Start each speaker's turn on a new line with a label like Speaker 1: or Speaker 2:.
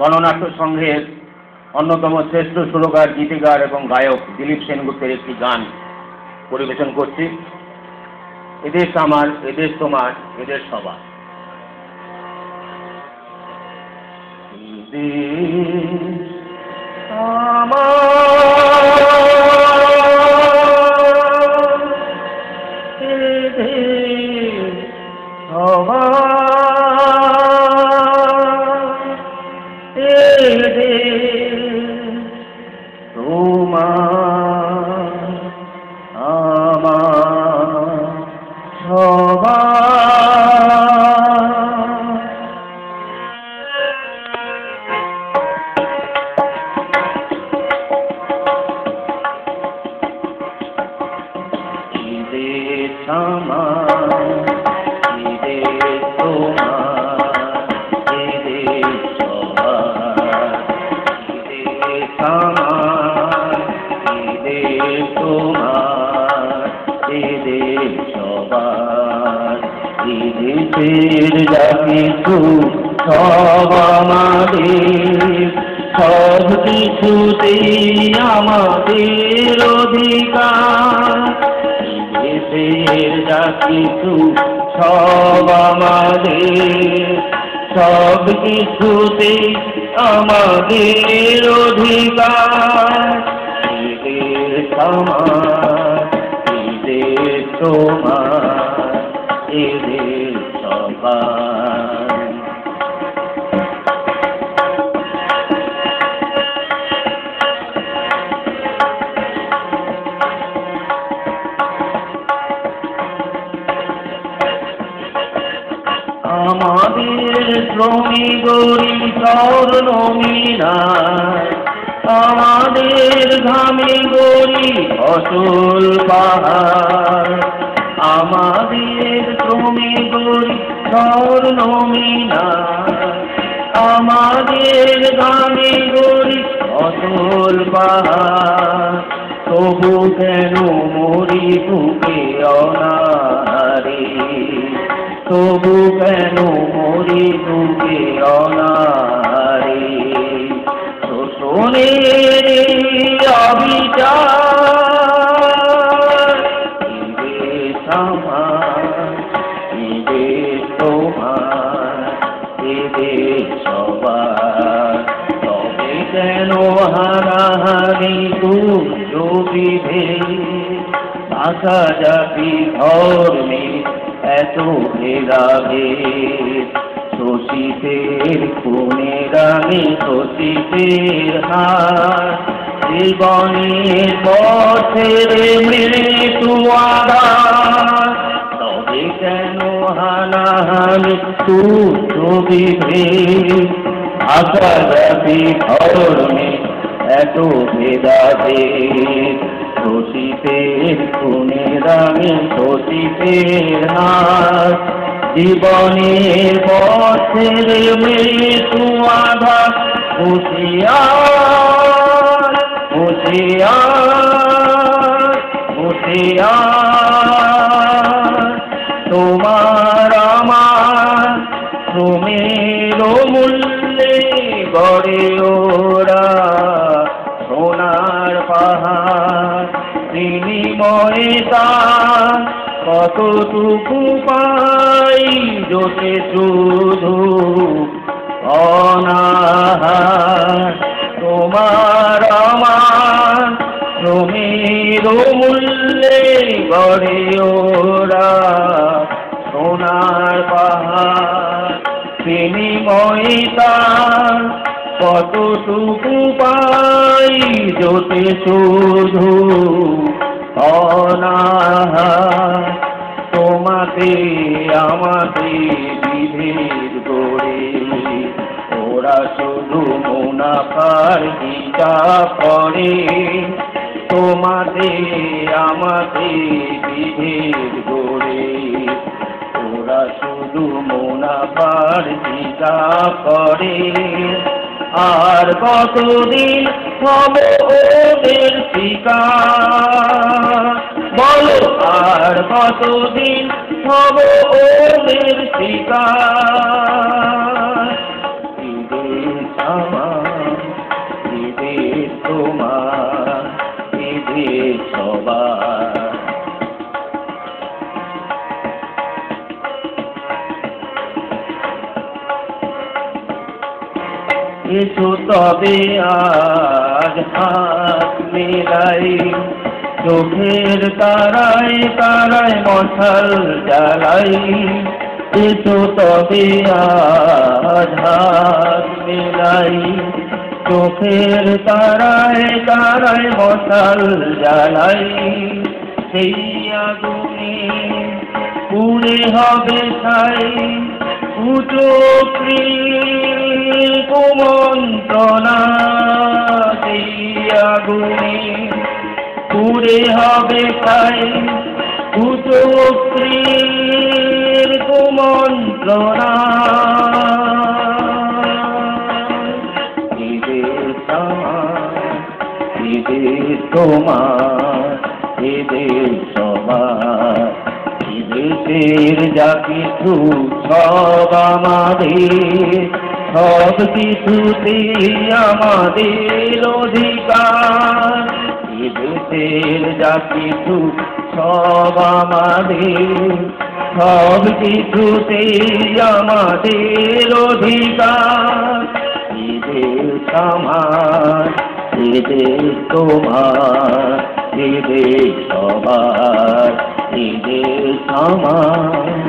Speaker 1: গণনাট্য সংঘের অন্যতম শ্রেষ্ঠ সুরকার, গীতিকার এবং গায়ক দিলীপ সেনগুপ্তের একটি গান পরিবেশন করছি। এদেশ আমার, এদেশ তোমার, এদেশ সবার। সব কিছুতেই আমাদের অধিকার, দেশের যা কিছু সব আমাদের, সব কিছুতেই আমাদের অধিকার। এদেশ আমার, এদেশ তোমার, এদেশ সবার। আমাদের শ্রমিকরি স্বর্ণ মিনার, আমাদের ঘামে গড়ি ফসল পাহাড়, আমাদের শ্রমিকরি স্বর্ণ মিনার, আমাদের ঘামে গড়ি ফসল পাহাড়। তবু কেন মরি বুকে অনাহারে, তবু কেন মরি বুকে অনাহারে। শোষণের অবিচার, এদেশ আমার, এদেশ তোমার, এদেশ সবার। তবে কেন হানাহানি তুচ্ছ বিভেদ, ভাষা জাতি ধর্মে এত ভেদাভেদ। শোষিতের খুনে রানে শোষিতের হার, জীবনের পথের মৃত্যু আধার। তবে কেন হানাহানি তুচ্ছ বিভেদ, ভাষা জাতি ধর্মে এত ভেদাভেদ। শোষিতের খুনে রানে শোষিতের হার, জীবনের পথের মৃত্যু আঘাত। হুঁশিয়ার, হুঁশিয়ার, হুঁশিয়ার, তোমার আমার শ্রমের মূল্যে গড়ে ওরা সোনার পাহাড়। বিনিময়ে তার কতটুকু পাই, জোটে শুধু অনাহার। তোমার আমার শ্রমের মূল্যে গড়ে ওরা সোনার পাহাড়। বিনিময়ে তার কতটুকু পাই, জোটে শুধু অনাহার। তোমাকে আমাকে বিভেদ করে ওরা শুধু মুনাফার হিসাব করে। তোমাকে আমাকে বিভেদ করে ওরা শুধু মুনাফার হিসাব করে। আর কতদিন হব ওদের শিকার, বলো আর কতদিন হব ওদের শিকার। এসো তবে আজ হাত মেলাই, চোখের তারায় তারায় মশাল জ্বালাই। এসো তবে আজ হাত মেলাই, চোখের তারায় তারায় মশাল জ্বালাই। সেই আগুনে পুড়ে হবে ছাই উঁচু কুমন্ত্রণা। সেই আগুনে পুড়ে হবে ছাই উঁচু কুমন্ত্রণা। এদের তোমার এদের সবার, এদেশের যা কিছু সব আমাদের, সব কিছুতে আমাদের অধিকার। এদেশের যা কিছু সব আমাদের, সব কিছুতে আমাদের অধিকার। এদের সমাজ এদের তোমার, এদের সবার, এদের সমাজ।